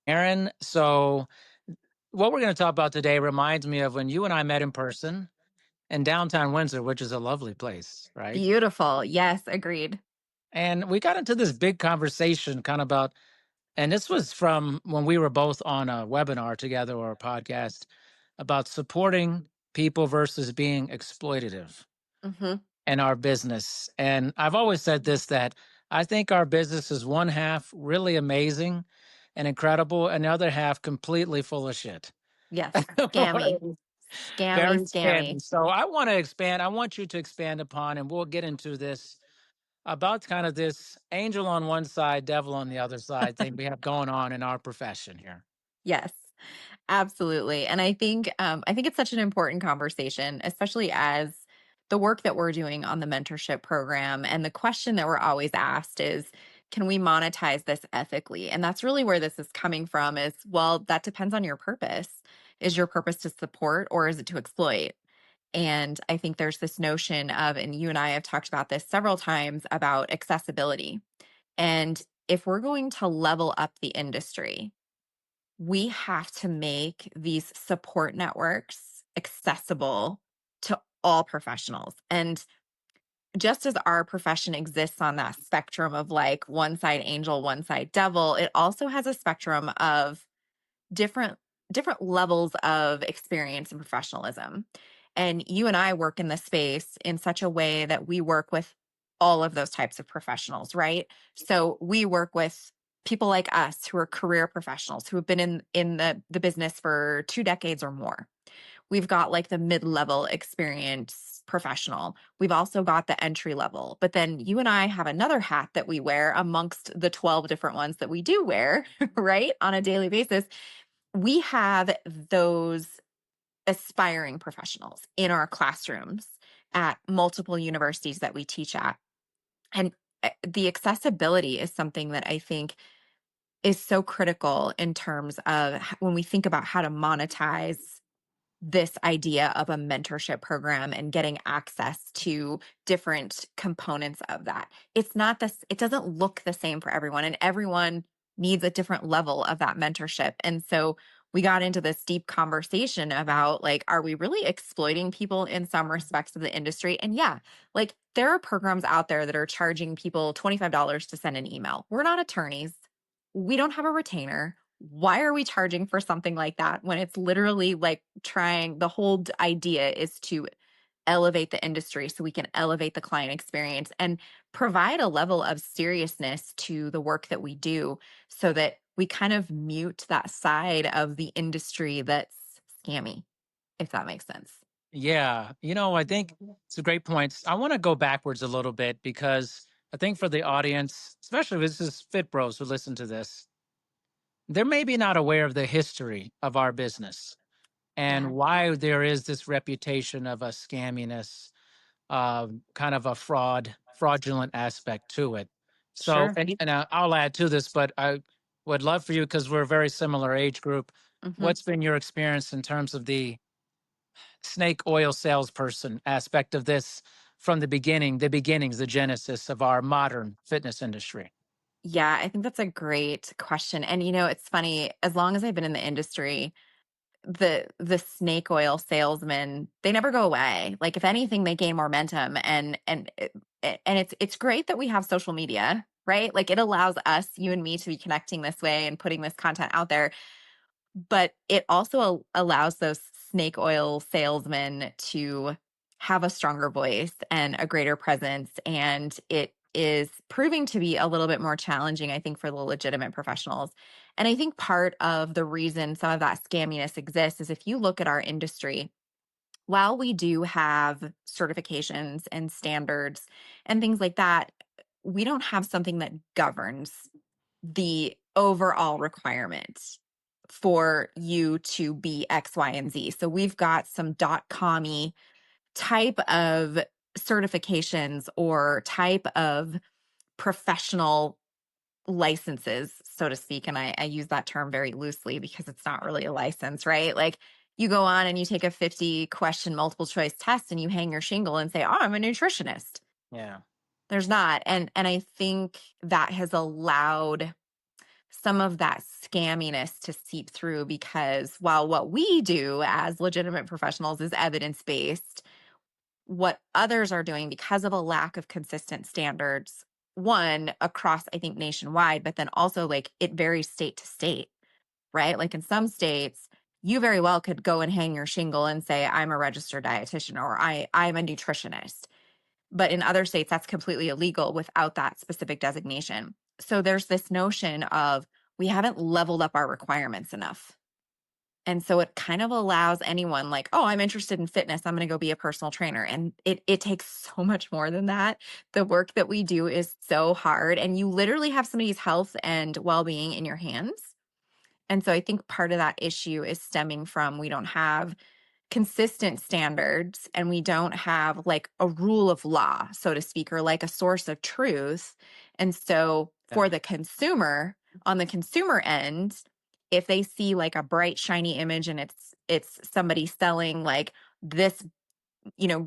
Erin, so what we're going to talk about today reminds me of when you and I met in person in downtown Windsor, which is a lovely place, right? Beautiful. Yes, agreed. And we got into this big conversation kind of about, and this was from when we were both on a webinar together or a podcast about supporting people versus being exploitative Hmm. in our business. And I've always said this that I think our business is one half really amazing and incredible, and the other half completely full of shit. Yes. Scammy. Scammy, Very scammy. scammy. So I want to expand. I want you to expand upon, and we'll get into this about kind of this angel on one side, devil on the other side thing we have going on in our profession here. Yes, absolutely. And I think it's such an important conversation, especially as the work that we're doing on the mentorship program. And the question that we're always asked is, can we monetize this ethically? And that's really where this is coming from is, well, that depends on your purpose. Is your purpose to support or is it to exploit? And I think there's this notion of, and you and I have talked about this several times about accessibility. And if we're going to level up the industry, we have to make these support networks accessible to all professionals. And just as our profession exists on that spectrum of like one side angel, one side devil, it also has a spectrum of different different levels of experience and professionalism. And you and I work in this space in such a way that we work with all of those types of professionals, right? So we work with people like us who are career professionals who have been in the business for 2 decades or more. We've got like the mid-level experience professional. We've also got the entry level. But then you and I have another hat that we wear amongst the 12 different ones that we do wear, right? On a daily basis. We have those aspiring professionals in our classrooms at multiple universities that we teach at. And the accessibility is something that I think is so critical in terms of when we think about how to monetize this idea of a mentorship program and getting access to different components of that. It's not this, it doesn't look the same for everyone, and everyone needs a different level of that mentorship. And so we got into this deep conversation about like, are we really exploiting people in some respects of the industry? And yeah, like there are programs out there that are charging people $25 to send an email. We're not attorneys. We don't have a retainer. Why are we charging for something like that when it's literally like trying, the whole idea is to elevate the industry so we can elevate the client experience and provide a level of seriousness to the work that we do so that we kind of mute that side of the industry that's scammy, if that makes sense. Yeah, I think it's a great point. I want to go backwards a little bit because I think for the audience, especially if this is Fit Bros who listen to this, they're maybe not aware of the history of our business and Yeah, why there is this reputation of a scamminess, kind of a fraudulent aspect to it. So, sure. and I'll add to this, but I would love for you, because we're a very similar age group. Hmm. What's been your experience in terms of the snake oil salesperson aspect of this from the beginnings, the genesis of our modern fitness industry? Yeah, I think that's a great question. And it's funny, as long as I've been in the industry, the snake oil salesmen, they never go away. Like if anything, they gain momentum. And it's great that we have social media, right? Like it allows us, you and me, to be connecting this way and putting this content out there. But it also allows those snake oil salesmen to have a stronger voice and a greater presence. And it is proving to be a little bit more challenging, I think, for the legitimate professionals. And I think part of the reason some of that scamminess exists is if you look at our industry, while we do have certifications and standards and things like that, we don't have something that governs the overall requirement for you to be X, Y, and Z. So we've got some .com-y type of certifications or type of professional licenses, so to speak. And I use that term very loosely because it's not really a license, right? Like you go on and you take a 50 question multiple choice test and you hang your shingle and say, oh, I'm a nutritionist. Yeah. There's not. And I think that has allowed some of that scamminess to seep through, because while what we do as legitimate professionals is evidence-based, what others are doing because of a lack of consistent standards, one across, I think, nationwide, but then also like it varies state to state, right? Like in some states, you very well could go and hang your shingle and say, I'm a registered dietitian or I'm a nutritionist. But in other states, that's completely illegal without that specific designation. So there's this notion of we haven't leveled up our requirements enough. And so it kind of allows anyone like, oh, I'm interested in fitness. I'm going to go be a personal trainer. And it takes so much more than that. The work that we do is so hard. And you literally have somebody's health and well-being in your hands. And so I think part of that issue is stemming from we don't have consistent standards and we don't have like a rule of law, so to speak, or like a source of truth. And so Yeah. for the consumer, on the consumer end, if they see like a bright shiny image and it's somebody selling like this,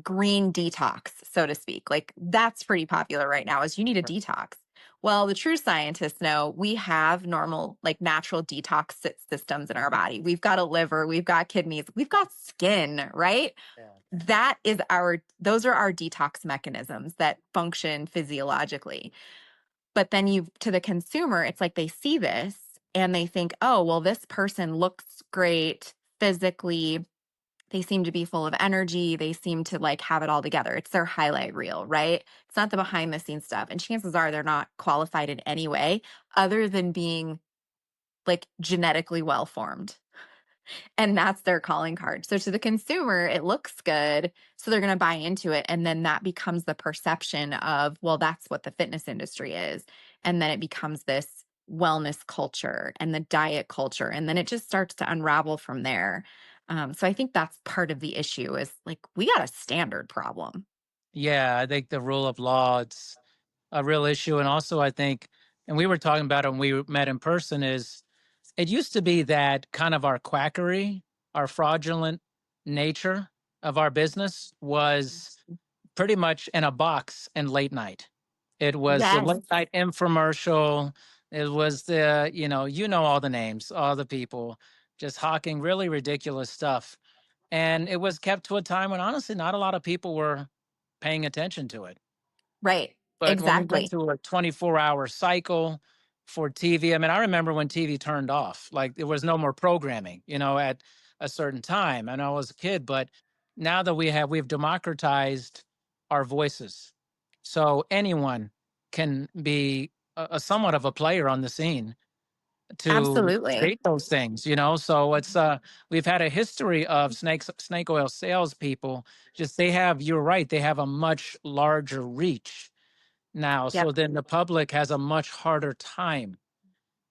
green detox, so to speak, like that's pretty popular right now is you need a detox. Well, the true scientists know we have normal, like natural detox systems in our body. We've got a liver, we've got kidneys, we've got skin, right? Yeah. Those are our detox mechanisms that function physiologically. But then to the consumer, it's like they see this and they think, oh, well, this person looks great physically. They seem to be full of energy. They seem to like have it all together. It's their highlight reel, right? It's not the behind the scenes stuff. And chances are they're not qualified in any way other than being like genetically well formed. And that's their calling card. So to the consumer, it looks good. So they're going to buy into it. And then that becomes the perception of, well, that's what the fitness industry is. And then it becomes this wellness culture and the diet culture. And then it just starts to unravel from there. So I think that's part of the issue is like, we got a standard problem. Yeah, I think the rule of law, it's a real issue. And also, I think, and we were talking about it when we met in person, is it used to be that kind of our quackery, our fraudulent nature of our business was pretty much in a box and late night. It was the Yes. late night infomercial. It was all the names, all the people just hawking really ridiculous stuff. And it was kept to a time when honestly, not a lot of people were paying attention to it. Right. But when we went Exactly. to a 24-hour cycle for TV, I mean, I remember when TV turned off, like there was no more programming, at a certain time. And I was a kid, but now that we've democratized our voices. So anyone can be a somewhat of a player on the scene to Absolutely. create those things, So it's we've had a history of snake oil salespeople. Just you're right, they have a much larger reach now. Yep. So then the public has a much harder time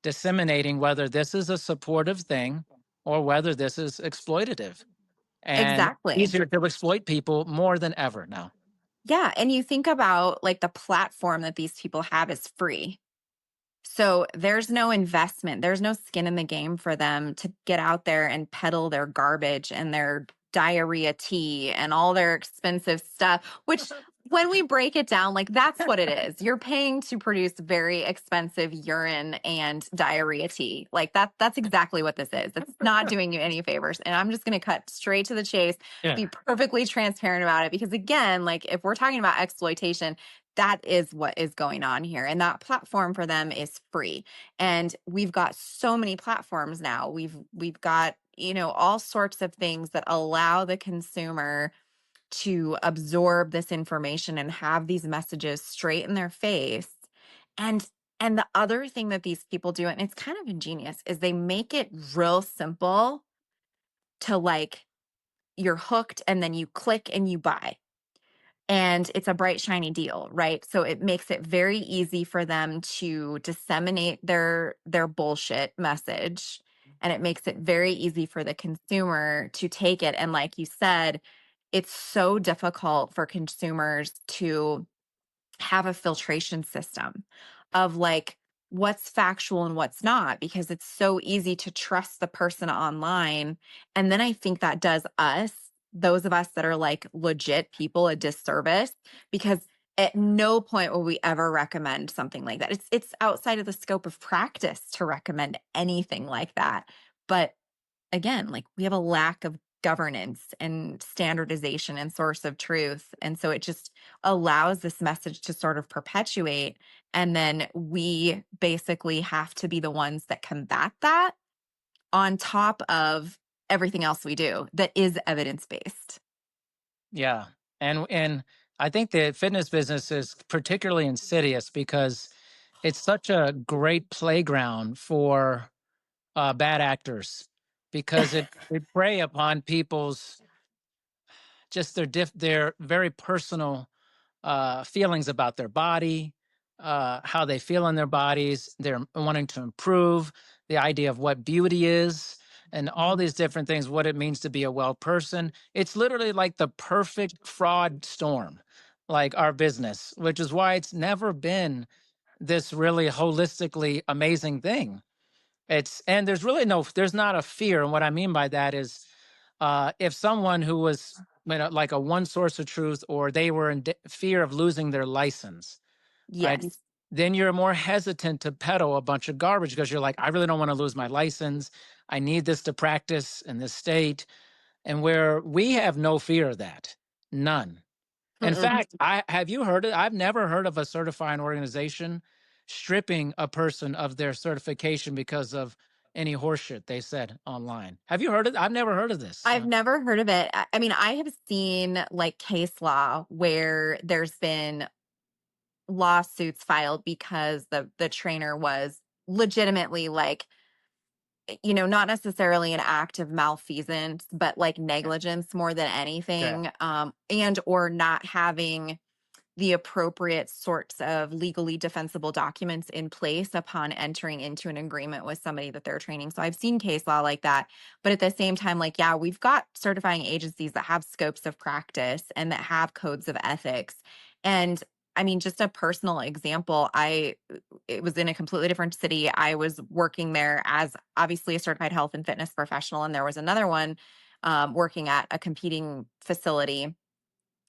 disseminating whether this is a supportive thing or whether this is exploitative. And Exactly. easier to exploit people more than ever now. Yeah. And you think about like the platform that these people have is free. So there's no investment, there's no skin in the game for them to get out there and peddle their garbage and their diarrhea tea and all their expensive stuff, which when we break it down, like that's what it is. You're paying to produce very expensive urine and diarrhea tea. Like that's exactly what this is. It's not doing you any favors. And I'm just going to cut straight to the chase, Yeah. be perfectly transparent about it because again, like if we're talking about exploitation, that is what is going on here. And that platform for them is free. And we've got so many platforms now. We've got, all sorts of things that allow the consumer to absorb this information and have these messages straight in their face. And and the other thing that these people do, and it's kind of ingenious, is they make it real simple to like you're hooked and then you click and you buy and it's a bright shiny deal, right? So it makes it very easy for them to disseminate their bullshit message, and it makes it very easy for the consumer to take it. And like you said, it's so difficult for consumers to have a filtration system of like what's factual and what's not because it's so easy to trust the person online. And then I think that does those of us that are like legit people, a disservice because At no point will we ever recommend something like that. It's outside of the scope of practice to recommend anything like that. But again, like we have a lack of governance and standardization and source of truth. And so it just allows this message to sort of perpetuate. And then we basically have to be the ones that combat that on top of everything else we do that is evidence based. Yeah. And I think the fitness business is particularly insidious because it's such a great playground for bad actors because it prey upon people's just their very personal feelings about their body, how they feel in their bodies, they're wanting to improve, the idea of what beauty is, and all these different things, what it means to be a well person. It's literally like the perfect fraud storm, like our business, which is why it's never been this really holistically amazing thing. It's and there's really there's not a fear. And what I mean by that is if someone who was like a one source of truth or they were in fear of losing their license, right? Yes. Then you're more hesitant to peddle a bunch of garbage because you're like, I really don't want to lose my license. I need this to practice in this state. And where we have no fear of that, none. In Mm-mm. fact, I have you heard it? I've never heard of a certifying organization stripping a person of their certification because of any horseshit they said online. Have you heard it? I've never heard of this. I've never heard of it. I mean, I have seen like case law where there's been lawsuits filed because the trainer was legitimately like, not necessarily an act of malfeasance, but like negligence more than Okay. anything, and or not having the appropriate sorts of legally defensible documents in place upon entering into an agreement with somebody that they're training. So I've seen case law like that. But at the same time, like, yeah, we've got certifying agencies that have scopes of practice and that have codes of ethics. And I mean, just a personal example, it was in a completely different city. I was working there as obviously a certified health and fitness professional, and there was another one working at a competing facility,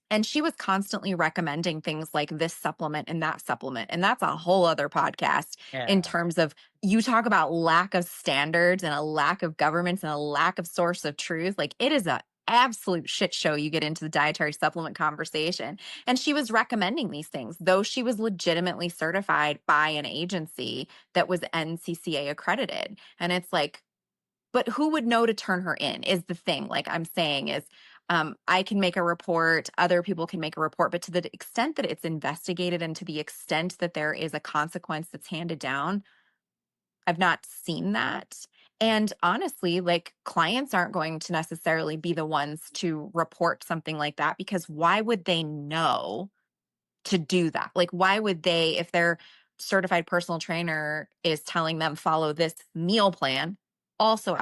and she was constantly recommending things like this supplement and that supplement. And that's a whole other podcast in Yeah. terms of you talk about lack of standards and a lack of governments and a lack of source of truth. Like it is a absolute shit show you get into the dietary supplement conversation. And she was recommending these things, though she was legitimately certified by an agency that was NCCA accredited. And it's like, but who would know to turn her in is the thing. Like I'm saying is, I can make a report, other people can make a report, but to the extent that it's investigated and to the extent that there is a consequence that's handed down, I've not seen that. And honestly, like clients aren't going to necessarily be the ones to report something like that because why would they know to do that? Like, why would they, if their certified personal trainer is telling them follow this meal plan, also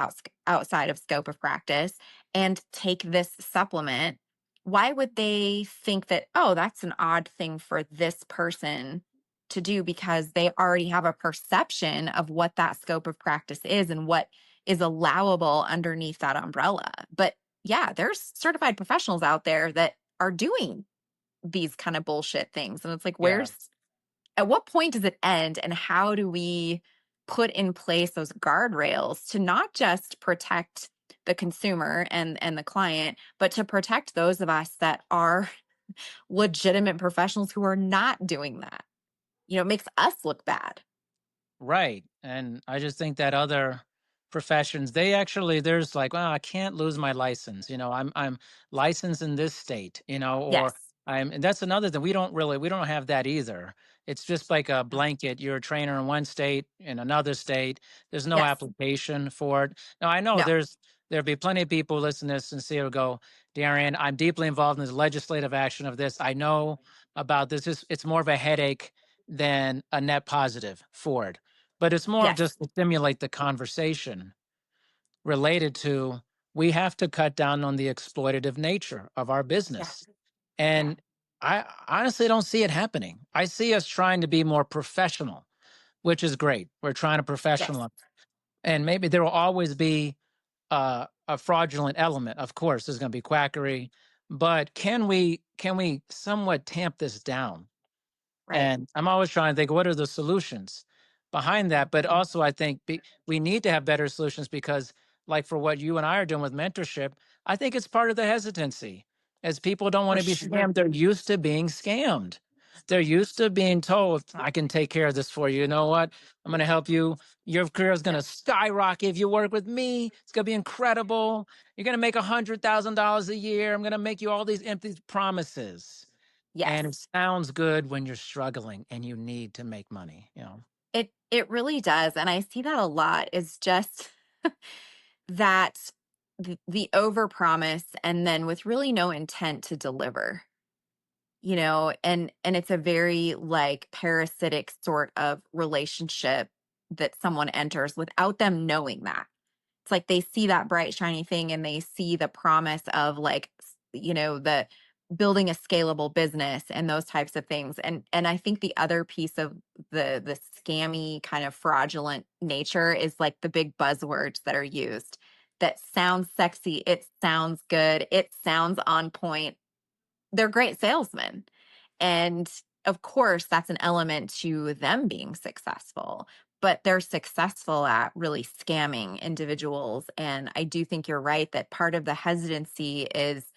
outside of scope of practice, and take this supplement? Why would they think that, oh, that's an odd thing for this person to do because they already have a perception of what that scope of practice is and what is allowable underneath that umbrella? But yeah, there's certified professionals out there that are doing these kind of bullshit things. And it's like, Yeah. at what point does it end? And how do we put in place those guardrails to not just protect the consumer and the client, but to protect those of us that are legitimate professionals who are not doing that? It makes us look bad. Right. And I just think that other professions, they actually there's like, well, I can't lose my license. I'm licensed in this state, or Yes. and that's another thing. We don't have that either. It's just like a blanket. You're a trainer in one state, in another state. There's no Yes. application for it. Now I know No. there'll be plenty of people listening to this and see it go, Darian, I'm deeply involved in this legislative action of this. I know about this. It's more of a headache than a net positive for it, but it's more Yes. just to stimulate the conversation related to we have to cut down on the exploitative nature of our Yeah. business. Yeah. And I honestly don't see it happening. I see us trying to be more professional, which is great. We're trying to Yes. professional, and maybe there will always be a fraudulent element. Of course, there's going to be quackery, but can we somewhat tamp this down? Right. And I'm always trying to think, what are the solutions behind that? But also, I think we need to have better solutions because, like for what you and I are doing with mentorship, I think it's part of the hesitancy. As people don't want For to be sure. scammed, they're used to being scammed. They're used to being told, I can take care of this for you. You know what? I'm going to help you. Your career is going to Yep. skyrocket if you work with me. It's going to be incredible. You're going to make $100,000 a year. I'm going to make you all these empty promises. Yes. And it sounds good when you're struggling and you need to make money, you know? It really does. And I see that a lot is just that the overpromise and then with really no intent to deliver, and it's a very like parasitic sort of relationship that someone enters without them knowing that. It's like they see that bright shiny thing and they see the promise of like the building a scalable business and those types of things. And I think the other piece of the scammy kind of fraudulent nature is like the big buzzwords that are used that sounds sexy, it sounds good, it sounds on point. They're great salesmen. And of course, that's an element to them being successful, but they're successful at really scamming individuals. And I do think you're right that part of the hesitancy is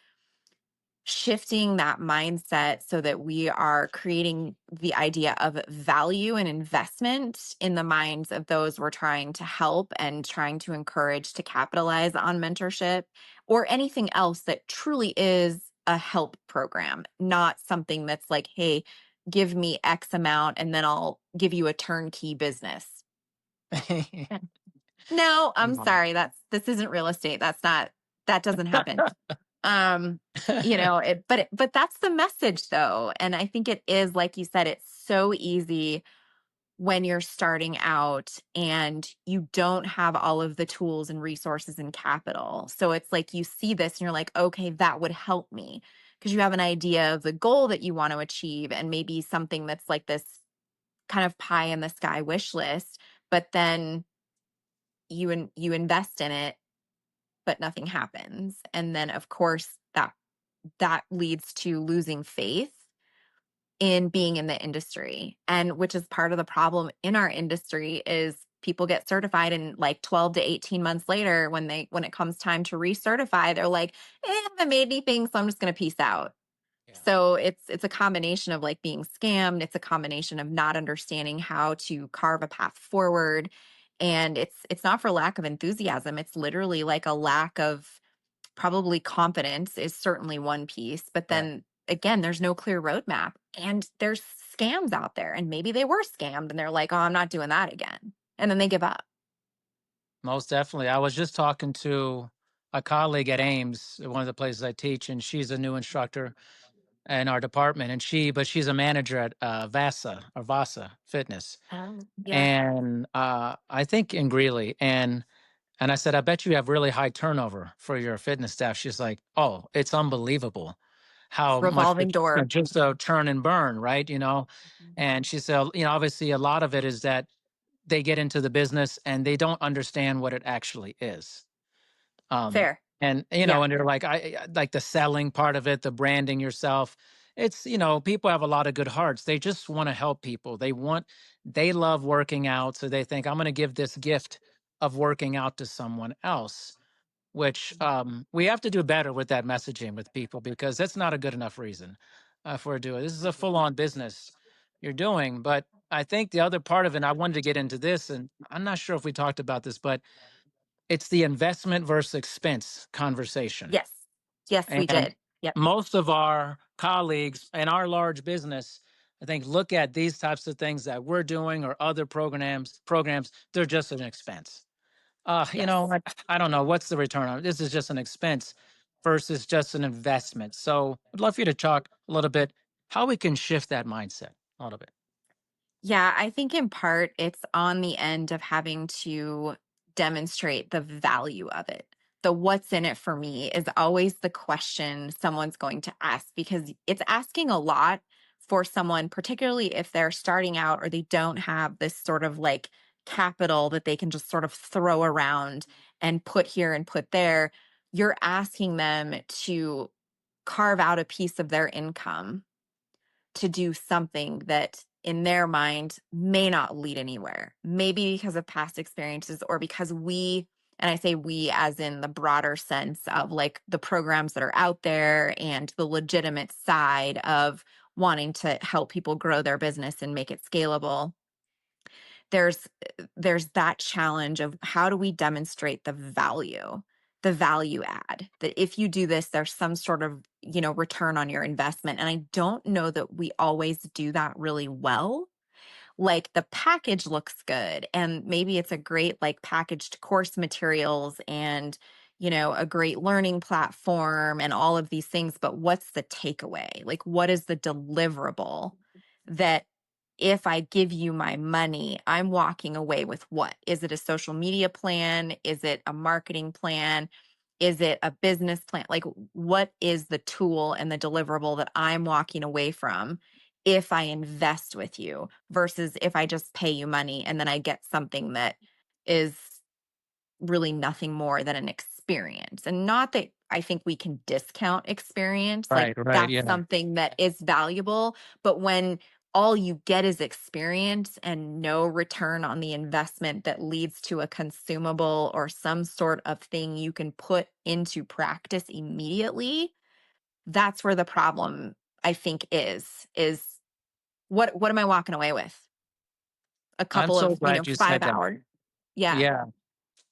shifting that mindset so that we are creating the idea of value and investment in the minds of those we're trying to help and trying to encourage to capitalize on mentorship or anything else that truly is a help program, not something that's like, hey, give me X amount and then I'll give you a turnkey business. Yeah. No, I'm No. sorry. This isn't real estate. That doesn't happen. Um, but that's the message though. And I think it is, like you said, it's so easy when you're starting out and you don't have all of the tools and resources and capital. So it's like you see this and you're like, okay, that would help me because you have an idea of the goal that you want to achieve and maybe something that's like this kind of pie in the sky wish list, but then you invest in it but nothing happens. And then of course that leads to losing faith in being in the industry, and which is part of the problem in our industry is people get certified and like 12 to 18 months later when it comes time to recertify they're like, I haven't made anything, so I'm just going to peace out. Yeah, So it's a combination of like being scammed, it's a combination of not understanding how to carve a path forward, and it's not for lack of enthusiasm, it's literally like a lack of probably confidence is certainly one piece, but right. then again, there's no clear roadmap and there's scams out there and maybe they were scammed and they're like, oh, I'm not doing that again. And then they give up. Most definitely. I was just talking to a colleague at Ames, one of the places I teach, and she's a new instructor in our department. And she's a manager at Vasa Fitness. Oh, yeah. And I think in Greeley. And I said, I bet you have really high turnover for your fitness staff. She's like, oh, it's unbelievable how much Revolving door. just a churn and burn, right? And she said, obviously a lot of it is that they get into the business and they don't understand what it actually is. Um, Fair. and Yeah. and they're like, I like the selling part of it, the branding yourself. It's, people have a lot of good hearts. They just want to help people. They love working out. So they think I'm going to give this gift of working out to someone else, which we have to do better with that messaging with people because that's not a good enough reason for doing. This is a full on business you're doing. But I think the other part of it, and I wanted to get into this, and I'm not sure if we talked about this, but it's the investment versus expense conversation. Yes. Yes, we And did. Yep. most of our colleagues in our large business, I think, look at these types of things that we're doing or other programs, they're just an expense. Yes. I don't know what's the return on it. This is just an expense versus just an investment. So I'd love for you to talk a little bit how we can shift that mindset a little bit. Yeah, I think in part it's on the end of having to demonstrate the value of it. The what's in it for me is always the question someone's going to ask because it's asking a lot for someone, particularly if they're starting out or they don't have this sort of like capital that they can just sort of throw around and put here and put there. You're asking them to carve out a piece of their income to do something that in their mind may not lead anywhere. Maybe because of past experiences or because we, and I say we as in the broader sense of like the programs that are out there and the legitimate side of wanting to help people grow their business and make it scalable. There's that challenge of how do we demonstrate the value add, that if you do this, there's some sort of, return on your investment. And I don't know that we always do that really well. Like the package looks good and maybe it's a great like packaged course materials and a great learning platform and all of these things, but what's the takeaway? Like what is the deliverable that if I give you my money, I'm walking away with what? Is it a social media plan? Is it a marketing plan? Is it a business plan? Like what is the tool and the deliverable that I'm walking away from if I invest with you versus if I just pay you money and then I get something that is really nothing more than an experience. And not that I think we can discount experience, like Right. that's Yeah. something that is valuable. But when all you get is experience and no return on the investment that leads to a consumable or some sort of thing you can put into practice immediately, that's where the problem I think is what am I walking away with? A I'm couple so of, glad you said 5 that. hours. Yeah. Yeah.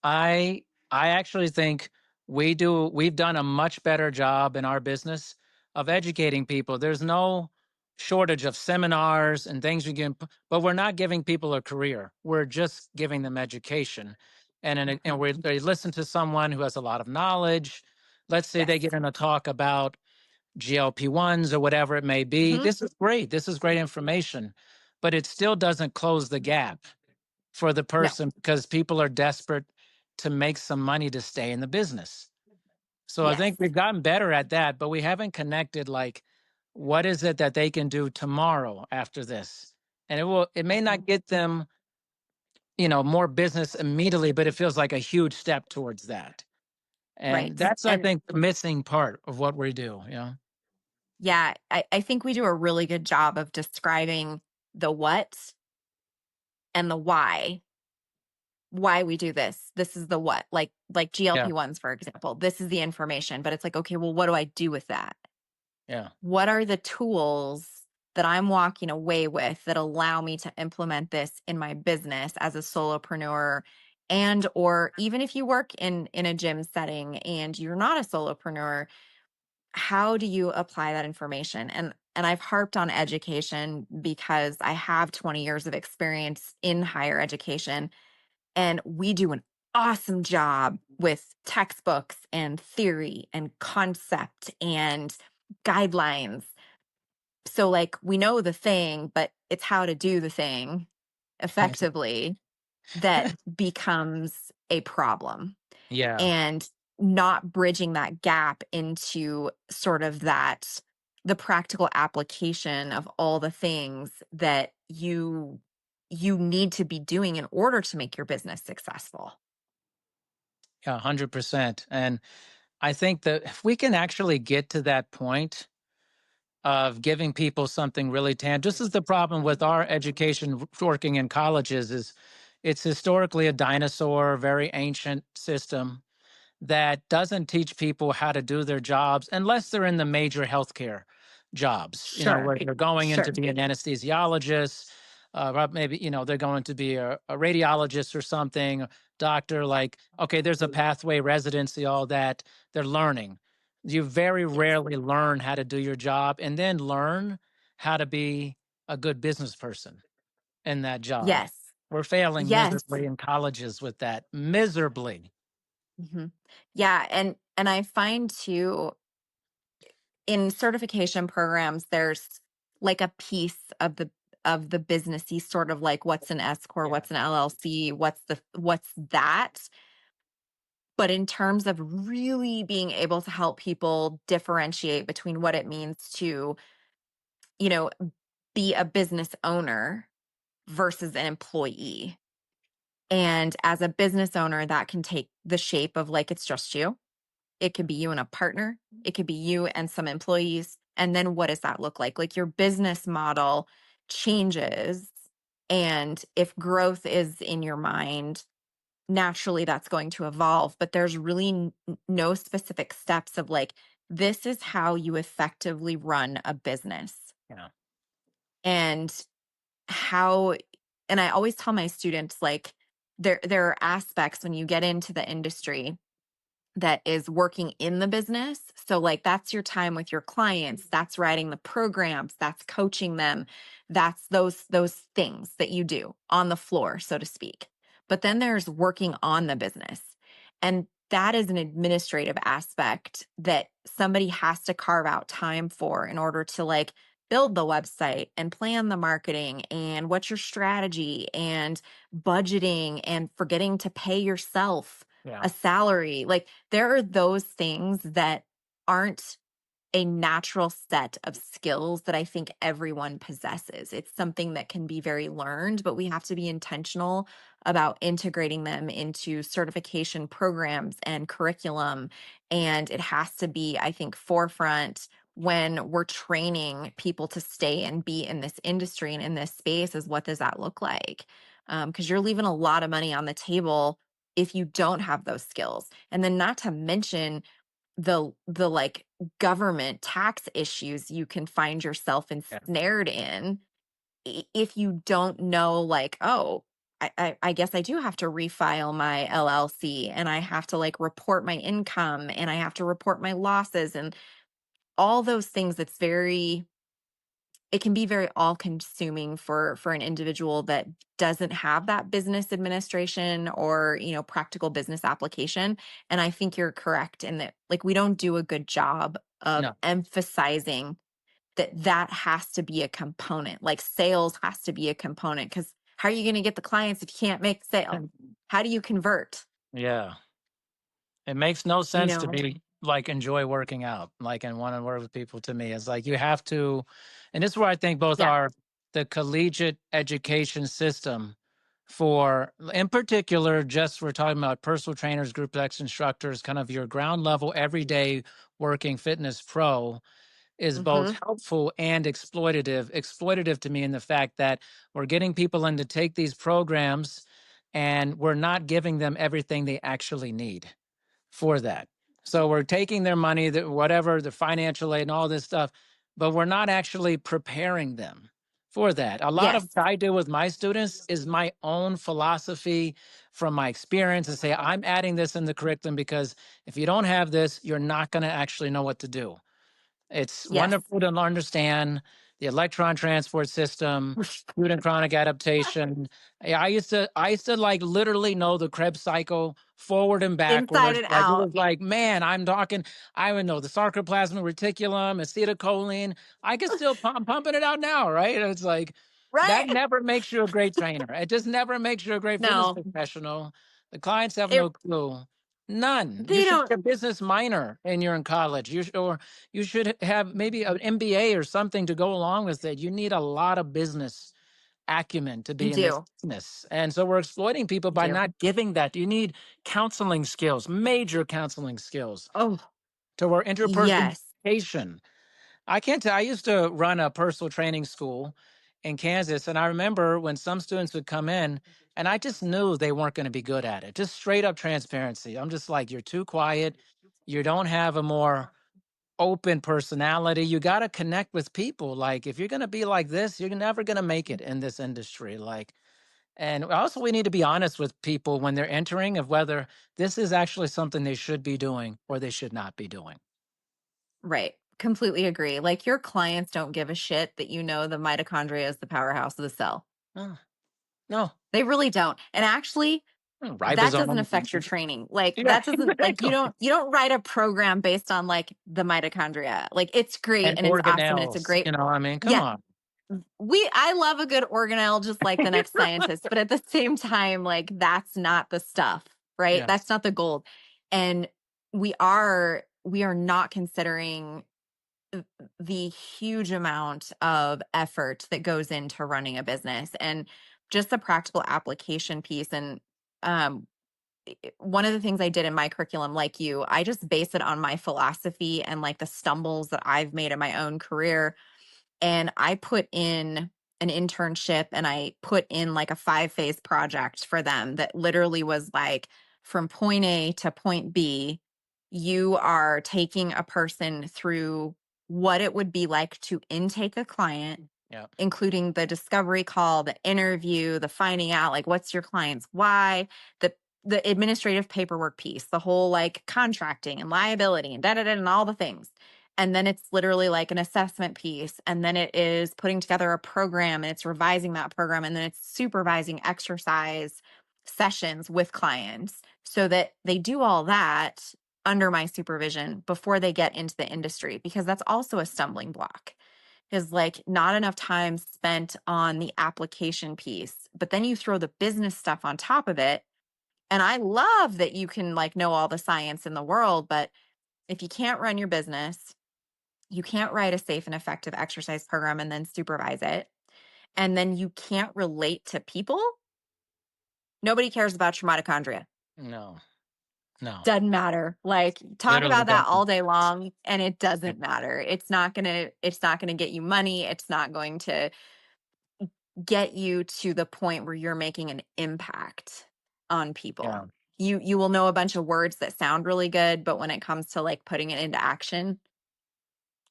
I actually think we've done a much better job in our business of educating people. There's no shortage of seminars and things we can, but we're not giving people a career. We're just giving them education. And Mhm. they listen to someone who has a lot of knowledge. Let's say they get Yes. in a talk about GLP-1s or whatever it may be. Mhm. This is great. This is great information, but it still doesn't close the gap for the No. person because people are desperate to make some money to stay in the business. So I think Yes. we've gotten better at that, but we haven't connected like what is it that they can do tomorrow after this? And it may Mhm. not get them, more business immediately, but it feels like a huge step towards that. And Right. that's I And think the missing part of what we do. yeah, I think we do a really good job of describing the what and the why we do this. This is the what, like Yeah. GLP-1s, for example. This is the information, but it's like, okay, well, what do I do with that? Yeah. What are the tools that I'm walking away with that allow me to implement this in my business as a solopreneur? And or even if you work in a gym setting and you're not a solopreneur, how do you apply that information? And I've harped on education because I have 20 years of experience in higher education and we do an awesome job with textbooks and theory and concept and guidelines. So like we know the thing, but it's how to do the thing effectively that becomes a problem. Yeah. And not bridging that gap into sort of that the practical application of all the things that you need to be doing in order to make your business successful. Yeah, 100%. And I think that if we can actually get to that point of giving people something really tangible. This is the problem with our education working in colleges is it's historically a dinosaur, very ancient system that doesn't teach people how to do their jobs unless they're in the major healthcare jobs, Sure. where they're going in to Sure. be an anesthesiologist, or maybe, they're going to be a radiologist or something, doctor, like, okay, there's a pathway, residency, all that. They're learning. You very Yes. rarely learn how to do your job and then learn how to be a good business person in that job. Yes. We're failing Yes. miserably in colleges with that, miserably. Mhm. Yeah, and I find too in certification programs there's like a piece of the businessy sort of like what's an S corp, Yeah. what's an LLC, what's that. But in terms of really being able to help people differentiate between what it means to, you know, be a business owner versus an employee. And as a business owner, that can take the shape of like it's just you. It could be you and a partner. It could be you and some employees. And then what does that look like? Like your business model changes. And if growth is in your mind, naturally that's going to evolve. But there's really no specific steps of like, this is how you effectively run a business. Yeah. And how, and I always tell my students, like, there are aspects when you get into the industry that is working in the business. So like that's your time with your clients, that's writing the programs, that's coaching them, that's those things that you do on the floor, so to speak. But then there's working on the business. And that is an administrative aspect that somebody has to carve out time for in order to like build the website and plan the marketing and what's your strategy and budgeting and forgetting to pay yourself Yeah. a salary. Like there are those things that aren't a natural set of skills that I think everyone possesses. It's something that can be very learned, but we have to be intentional about integrating them into certification programs and curriculum. And it has to be, I think, forefront when we're training people to stay and be in this industry and in this space is what does that look like? Because you're leaving a lot of money on the table if you don't have those skills. And then not to mention the like government tax issues you can find yourself Yeah. ensnared in if you don't know like, oh, I guess I do have to refile my LLC and I have to like report my income and I have to report my losses and all those things. It can be very all consuming for an individual that doesn't have that business administration or, practical business application. And I think you're correct in that, like, we don't do a good job of No. emphasizing that has to be a component. Like sales has to be a component because how are you going to get the clients if you can't make sale? How do you convert? Yeah. It makes no You sense to know? be like enjoy working out, like and want to work with people. To me, it's like you have to, and this is where I think both Yeah. are the collegiate education system for, in particular, just we're talking about personal trainers, group X instructors, kind of your ground level, everyday working fitness pro is both Mm-hmm. helpful and exploitative. Exploitative to me in the fact that we're getting people in to take these programs and we're not giving them everything they actually need for that. So we're taking their money, whatever, the financial aid and all this stuff, but we're not actually preparing them for that. A lot of Yes. what I do with my students is my own philosophy from my experience and say, I'm adding this in the curriculum because if you don't have this, you're not going to actually know what to do. It's Yes. wonderful to understand the electron transport system, acute and chronic adaptation. I used to like literally know the Krebs cycle forward and Inside backwards. and Like it out. was like, man, I would know the sarcoplasmic reticulum, acetylcholine. I can still I'm pumping it out now, right? It's like that Right. never makes you a great trainer. It just never makes you a great fitness No, professional. The clients have it no clue. None. You they should don't. be a business minor and you're in college. Or you should have maybe an MBA or something to go along with it. You need a lot of business acumen to You be in this do. business. And so we're exploiting people You by do. not giving that. You need counseling skills, major counseling skills Oh, to our interpersonal yes. communication. I can't tell. I used to run a personal training school in Kansas. And I remember when some students would come in and I just knew they weren't going to be good at it. Just straight up transparency. I'm just like, you're too quiet. You don't have a more open personality. You got to connect with people. Like if you're going to be like this, you're never going to make it in this industry. Like, and also we need to be honest with people when they're entering of whether this is actually something they should be doing or they should not be doing. Right. Completely agree. Like your clients don't give a shit that the mitochondria is the powerhouse of the cell. Oh, no. They really don't. And actually, that doesn't Ribosome. affect your training. Like Yeah, that doesn't like exactly. you don't write a program based on like the mitochondria. Like it's great And and it's awesome and it's a organelles. great I mean, come yeah. on. I love a good organelle just like the next scientist, but at the same time, like that's not the stuff, right? Yeah. That's not the gold. And we are not considering the huge amount of effort that goes into running a business and just the practical application piece. And um one of the things I did in my curriculum, like you, I just base it on my philosophy and like the stumbles that I've made in my own career. And I put in an internship and I put in like a 5-phase project for them that literally was like from point A to point B, you are taking a person through what it would be like to intake a client, Yep. including the discovery call, the interview, the finding out like what's your client's why, the administrative paperwork piece, the whole like contracting and liability and da da da and all the things. And then it's literally like an assessment piece. And then it is putting together a program and it's revising that program. And then it's supervising exercise sessions with clients so that they do all that under my supervision before they get into the industry, because that's also a stumbling block, is like not enough time spent on the application piece, but then you throw the business stuff on top of it. And I love that you can like know all the science in the world, but if you can't run your business, you can't write a safe and effective exercise program and then supervise it, and then you can't relate to people, nobody cares about your mitochondria. No, no, Doesn't matter. Like talk literally about that doesn't. all day long and it Yep. doesn't matter. It's not going to get you money. It's not going to get you to the point where you're making an impact on Yeah. people. You will know a bunch of words that sound really good, but when it comes to like putting it into action,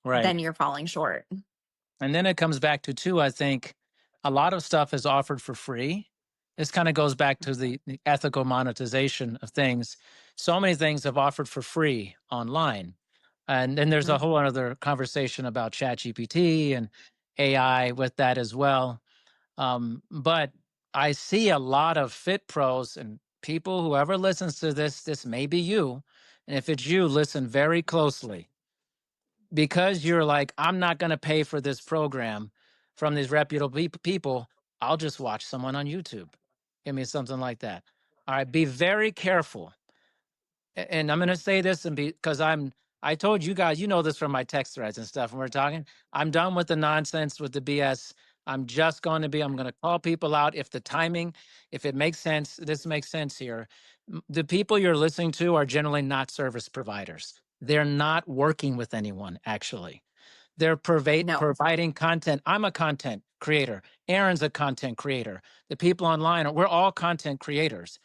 Right. then you're falling short. And then it comes back to too, I think a lot of stuff is offered for free. This kind of goes back to the ethical monetization of things. So many things have offered for free online. And then there's a Mhm. whole other conversation about ChatGPT and AI with that as well. But I see a lot of fit pros and people, whoever listens to this may be you. And if it's you, listen very closely, because you're like, I'm not going to pay for this program from these reputable people. I'll just watch someone on YouTube. Give me something like that. All right, be very careful. And I'm going to say this, and because I told you guys, you know this from my text threads and stuff when we're talking. I'm done with the nonsense, with the BS. I'm going to call people out if the timing, if it makes sense, this makes sense here. The people you're listening to are generally not service providers. They're not working with anyone, actually. They're No. providing content. I'm a content creator. Erin's a content creator. The people online, we're all content creators,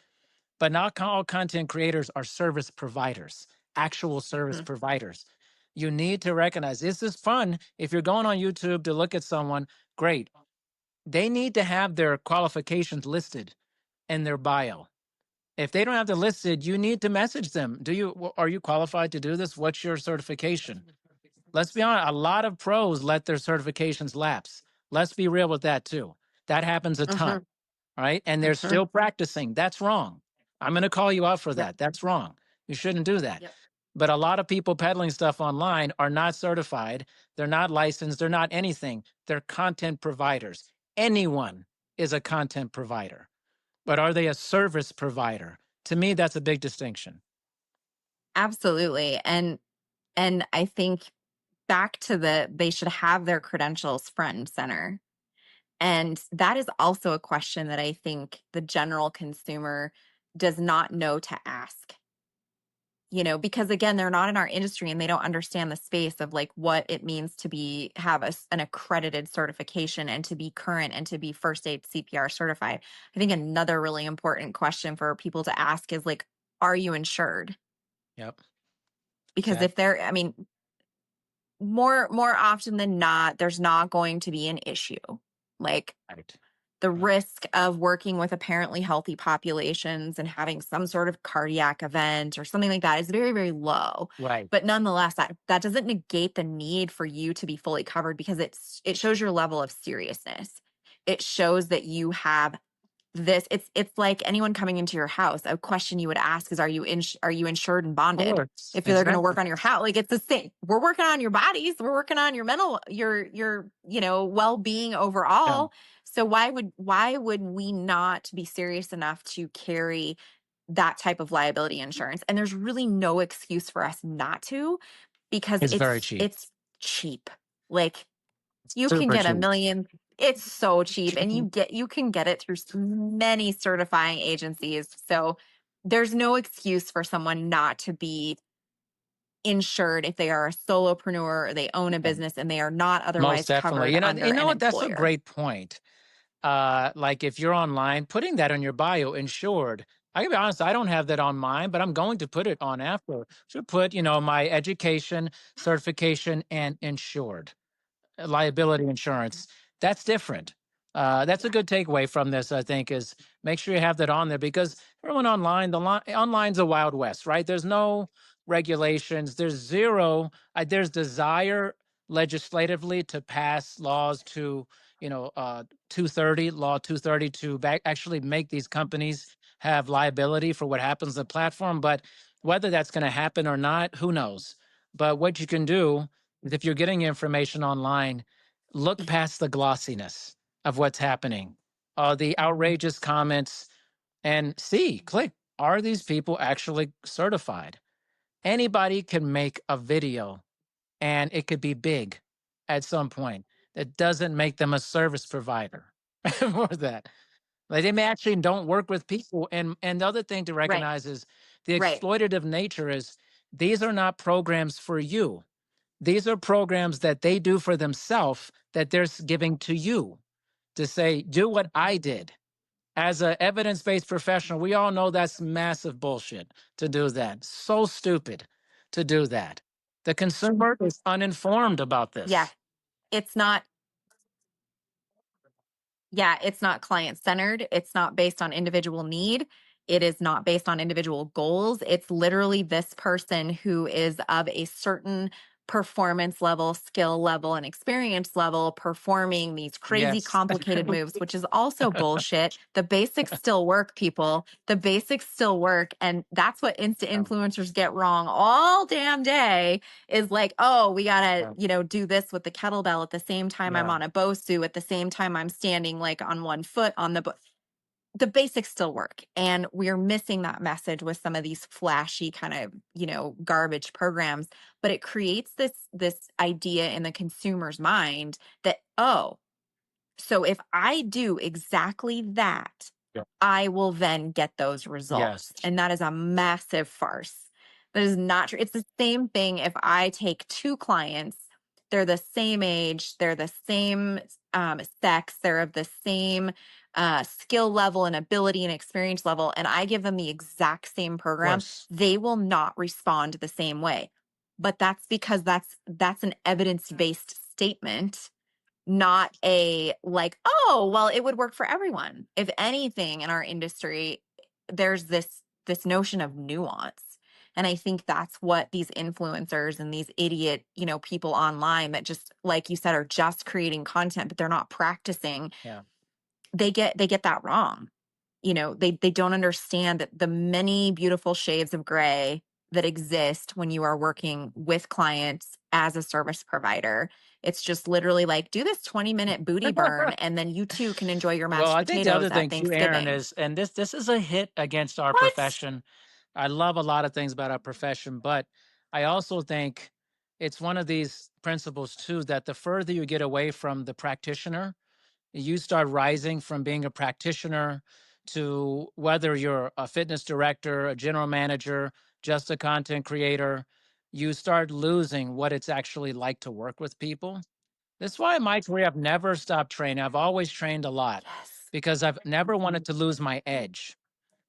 but not all content creators are service providers, actual service Mhm. providers. You need to recognize this is fun. If you're going on YouTube to look at someone, great. They need to have their qualifications listed in their bio. If they don't have them listed, you need to message them. Are you qualified to do this? What's your certification? Let's be honest, a lot of pros let their certifications lapse. Let's be real with that too. That happens a ton, Mhm. right? And they're Mhm. still practicing. That's wrong. I'm going to call you out for Yep. that. That's wrong. You shouldn't do that. Yep. But a lot of people peddling stuff online are not certified. They're not licensed. They're not anything. They're content providers. Anyone is a content provider, but are they a service provider? To me, that's a big distinction. Absolutely. And I think back to they should have their credentials front and center. And that is also a question that I think the general consumer does not know to ask. Because again, they're not in our industry and they don't understand the space of like what it means to have an accredited certification and to be current and to be first aid CPR certified. I think another really important question for people to ask is like, are you insured? Yep. Because if Exactly. they're, I mean, more often than not, there's not going to be an issue. Like Right. the Right. risk of working with apparently healthy populations and having some sort of cardiac event or something like that is very, very low. Right. But nonetheless, that doesn't negate the need for you to be fully covered, because it shows your level of seriousness. It shows that you have it's like anyone coming into your house. A question you would ask is, are you insured and Of bonded? course. If they're going to Exactly. work on your house, like it's the same. We're working on your bodies, we're working on your mental, your well-being Yeah. overall. So why would we not be serious enough to carry that type of liability insurance? And there's really no excuse for us not to, because It's very it's cheap. it's cheap. Like you can Super get a cheap. million. It's so cheap, and you can get it through many certifying agencies. So there's no excuse for someone not to be insured if they are a solopreneur or they own a business and they are not Most otherwise definitely. covered You under know an what? That's a employer. great point. Like if you're online, putting that on your bio, insured. I can be honest, I don't have that on mine, but I'm going to put it on after. Should put, my education, certification, and insured liability insurance. That's different. That's a good takeaway from this, I think, is make sure you have that on there because everyone online, online's a wild west, right? There's no regulations. There's zero. There's desire legislatively to pass laws to, 230 law 230 to actually make these companies have liability for what happens to the platform. But whether that's going to happen or not, who knows? But what you can do if you're getting information online, look past the glossiness of what's happening, the outrageous comments, and click, are these people actually certified? Anybody can make a video and it could be big at some point. That doesn't make them a service provider or that. Like they may actually don't work with people. And the other thing to Right. recognize is the Right. exploitative nature is these are not programs for you. These are programs that they do for themselves that they're giving to you to say, do what I did. As an evidence based professional, we all know that's massive bullshit to do that. So stupid to do that. The consumer is uninformed about Yeah. this. It's not Yeah, it's not client centered. It's not based on individual need. It is not based on individual goals. It's literally this person who is of a certain performance level, skill level, and experience level performing these crazy Yes. complicated moves, which is also bullshit. The basics still work, people. The basics still work. And that's what Insta Yeah, influencers get wrong all damn day is like, oh, we gotta, yeah, do this with the kettlebell at the same time I'm yeah. on a Bosu, at the same time I'm standing like on one foot on the basics still work. And we're missing that message with some of these flashy kind of, garbage programs. But it creates this idea in the consumer's mind that, oh, so if I do exactly that, Yeah. I will then get those Yes. results. And that is a massive farce. That is not true. It's the same thing if I take two clients, they're the same age, they're the same sex, they're of the same skill level and ability and experience level, and I give them the exact same Of program, course. they will not respond the same way. But that's because that's an evidence-based statement, not a like, oh, well, it would work for everyone. If anything in our industry, there's this notion of nuance. And I think that's what these influencers and these idiot, people online that just, like you said, are just creating content, but they're not practicing. Yeah. They get that wrong. They don't understand that the many beautiful shades of gray that exist when you are working with clients as a service provider. It's just literally like, do this 20-minute booty burn, and then you too can enjoy your Well, mashed I think the potatoes other at thing too, Aaron, Thanksgiving. is, and this is a hit against our What? profession. I love a lot of things about our profession, but I also think it's one of these principles too that the further you get away from the practitioner, you start rising from being a practitioner to whether you're a fitness director, a general manager, just a content creator, you start losing what it's actually like to work with people. That's why in my career, I've never stopped training. I've always trained a lot Yes. because I've never wanted to lose my edge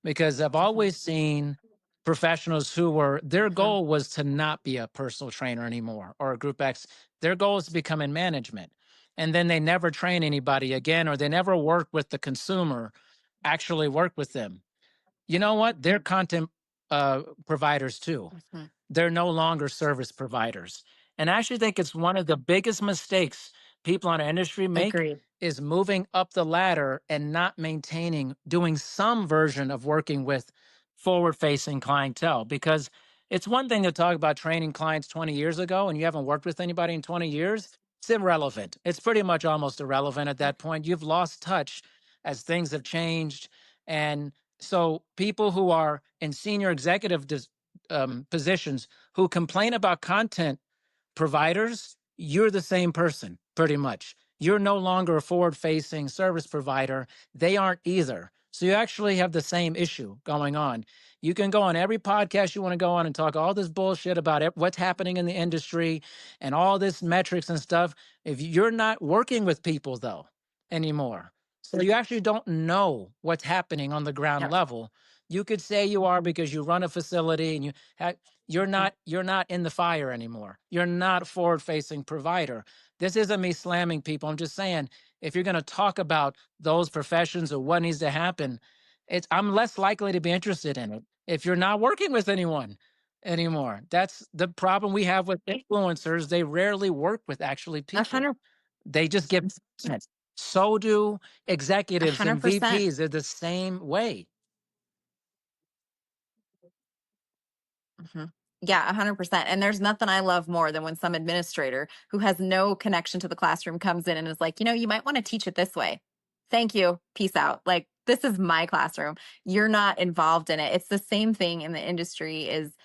because I've always seen professionals who were, their Mhm. goal was to not be a personal trainer anymore or a group X. Their goal is to become in management. And then they never train anybody again, or they never work with the consumer, actually work with them. You know what? They're content providers too. Mhm. They're no longer service providers. And I actually think it's one of the biggest mistakes people in our industry make Agreed. is moving up the ladder and not maintaining, doing some version of working with forward facing clientele. Because it's one thing to talk about training clients 20 years ago and you haven't worked with anybody in 20 years. It's irrelevant. It's pretty much almost irrelevant at that point. You've lost touch as things have changed. And so people who are in senior executive positions who complain about content providers, you're the same person, pretty much. You're no longer a forward facing service provider. They aren't either. So you actually have the same issue going on. You can go on every podcast you want to go on and talk all this bullshit about what's happening in the industry and all this metrics and stuff. If you're not working with people though anymore, so you actually don't know what's happening on the ground Yep. level. You could say you are because you run a facility and Mhm. you're not in the fire anymore. You're not a forward-facing provider. This isn't me slamming people. I'm just saying if you're going to talk about those professions or what needs to happen, I'm less likely to be interested in it if you're not working with anyone anymore. That's the problem we have with influencers. They rarely work with actually A people. hundred, They just give content. So do a executives hundred and percent. VPs. They're the same way. Mhm. Yeah, 100%. And there's nothing I love more than when some administrator who has no connection to the classroom comes in and is like, you might want to teach it this way. Thank you. Peace out. Like, this is my classroom. You're not involved in it. It's the same thing in the industry is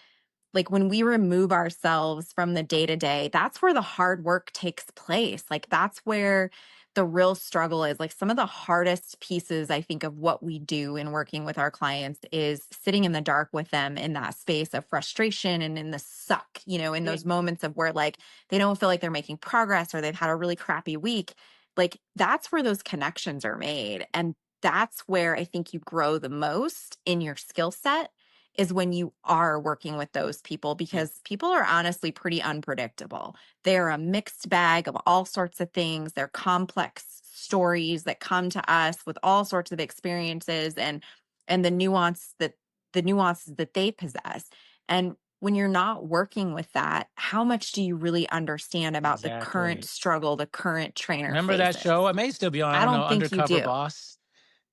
like when we remove ourselves from the day to day, that's where the hard work takes place. Like that's where the real struggle is. Like some of the hardest pieces, I think, of what we do in working with our clients is sitting in the dark with them in that space of frustration and in the suck, in those moments of where like they don't feel like they're making progress or they've had a really crappy week. Like that's where those connections are made. And that's where I think you grow the most in your skill set is when you are working with those people because people are honestly pretty unpredictable. They're a mixed bag of all sorts of things. They're complex stories that come to us with all sorts of experiences and the nuances that they possess. And when you're not working with that, how much do you really understand about the current Exactly. struggle the current trainer Remember that faces? show? It may still be on, I I don't know, don't think you Undercover do. Boss.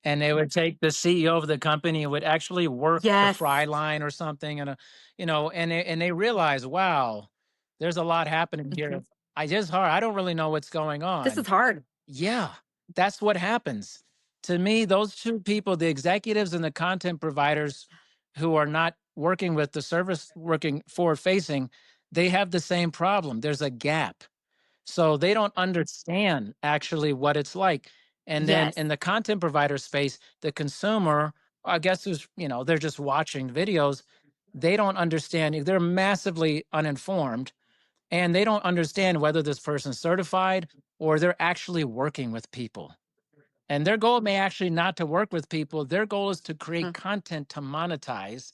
And they would take the CEO of the company would actually work the Yes. fry line or something, and and they realize, wow, there's a lot happening here. Mhm. I just hard. I don't really know what's going This on. is hard. Yeah, that's what happens. To me, those two people, the executives and the content providers who are not working with the service, working forward facing, they have the same problem. There's a gap. So they don't understand actually what it's like. And then Yes. in the content provider space, the consumer, I guess who's, they're just watching videos. They don't understand. They're massively uninformed and they don't understand whether this person's certified or they're actually working with people. And their goal may actually not to work with people. Their goal is to create Mhm. content to monetize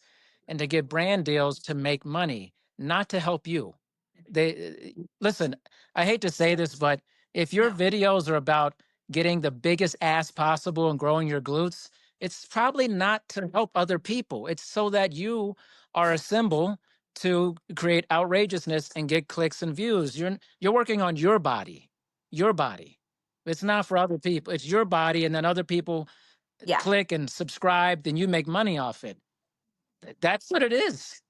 and to get brand deals to make money, not to help you. Listen, I hate to say this, but if your No. videos are about getting the biggest ass possible and growing your glutes, it's probably not to help other people. It's so that you are a symbol to create outrageousness and get clicks and views. You're working on your body. Your body. It's not for other people. It's your body, and then other people Yeah. click and subscribe, then you make money off it. That's what it is.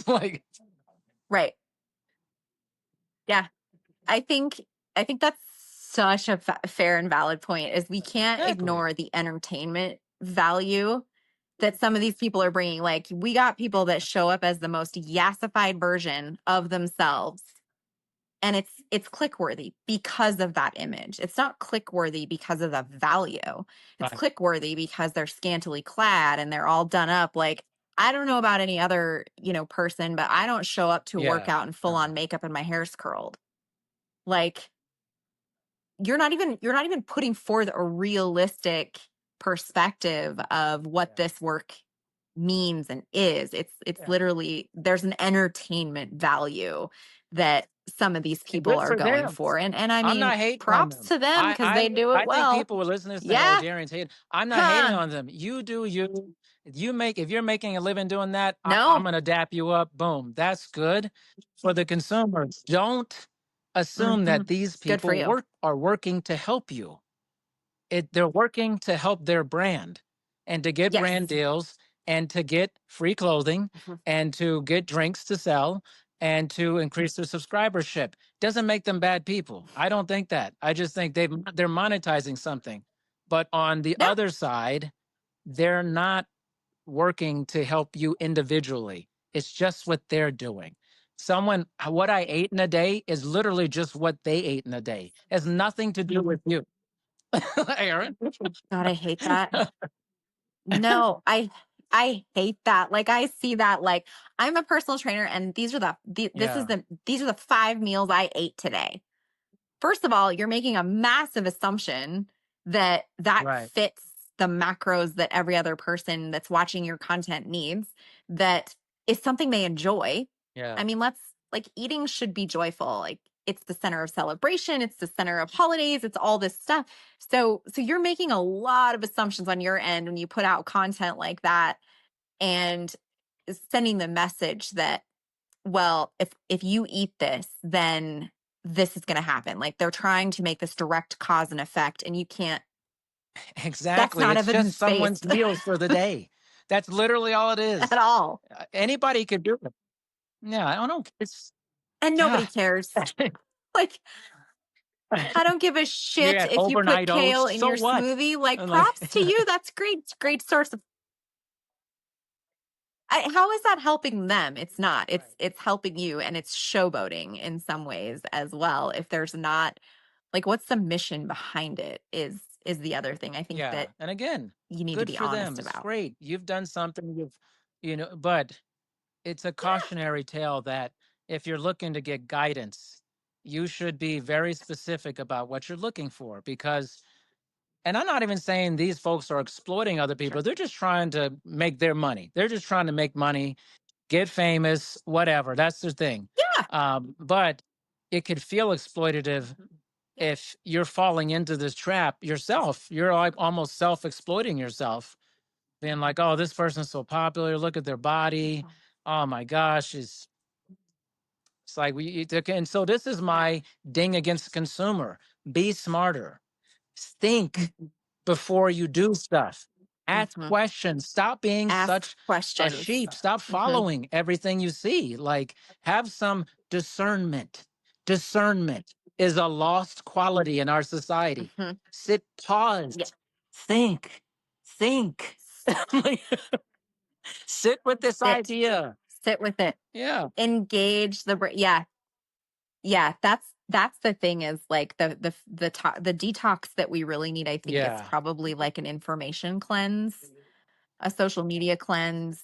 Like, Right. Yeah. I think I think that's such a fair and valid point is we can't exactly. ignore the entertainment value that some of these people are bringing. Like we got people that show up as the most yassified version of themselves and it's click worthy because of that image. It's not click worthy because of the value. It's Right. click worthy because they're scantily clad and they're all done up like I don't know about any other, person, but I don't show up to a Yeah. workout in full on makeup and my hair's curled. Like you're not even putting forth a realistic perspective of what Yeah. this work means and is. It's Yeah. literally there's an entertainment value that some of these And people good are for going them. for. And I I'm mean, not hating on props them. to them because they do it I think well. people will listen to this and think, oh, Yeah. Darian's hating. I'm not hating Huh. on them. You do you. If you're making a living doing that, I'm No. gonna dap you up. Boom. That's good for the consumers. Don't assume Hmm. that these Good for people you. are working to help you. They're working to help their brand and to get brand Yes. deals and to get free clothing Mhm. and to get drinks to sell and to increase their subscribership. Doesn't make them bad people. I don't think that. I just think they're monetizing something. But on the No. other side, they're not working to help you individually. It's just what they're doing. What I ate in a day is literally just what they ate in a day. It has nothing to do with you. Aaron. God, I hate that. No, I hate that. Like I see that like I'm a personal trainer and Yeah, these are the 5 meals I ate today. First of all, you're making a massive assumption that right. fits the macros that every other person that's watching your content needs, that is something they enjoy. Yeah, I mean, let's like eating should be joyful. Like it's the center of celebration, it's the center of holidays, it's all this stuff. So you're making a lot of assumptions on your end when you put out content like that and sending the message that, well, if you eat this, then this is going to happen. Like they're trying to make this direct cause and effect, and you can't. That's exactly. not It's just evidence someone's based meals for the day. That's literally all it at is. all, Anybody could do it. Yeah, I don't know. It's and nobody God. cares. Like I don't give a You shit got if you put overnight kale oats. in So your what? smoothie. Like I'm like, props to you. That's great. It's a great source of. How is that helping them? It's not. right. It's helping you, and it's showboating in some ways as well. If there's not like, what's the mission behind it? Is the other thing I think Yeah. that And again, you need to good be for them. honest It's about. great. You've done something. But it's a Yeah, cautionary tale that if you're looking to get guidance, you should be very specific about what you're looking for because, and I'm not even saying these folks are exploiting other sure. people. They're just trying to make their money. They're just trying to make money, get famous, whatever. That's their thing. Yeah. But it could feel exploitative Yeah. if you're falling into this trap yourself. You're like almost self-exploiting yourself, being like, "Oh, this person's so popular. Look at their body. Oh my gosh, it's like and so this is Yeah. my ding against the consumer. Be smarter. Think before you do stuff. Ask Hmm. questions. Stop being Ask such a questions. sheep. Stop Hmm. following everything you see. Like have some discernment. Discernment is a lost quality in our society. Hmm. Sit, pause, Yeah. think, think. Like, sit with this Sit. idea. Sit with it. Yeah. Engage the brain. Yeah. Yeah. That's the thing is like the detox that we really need. I think it's Yeah. probably like an information cleanse, a social media cleanse.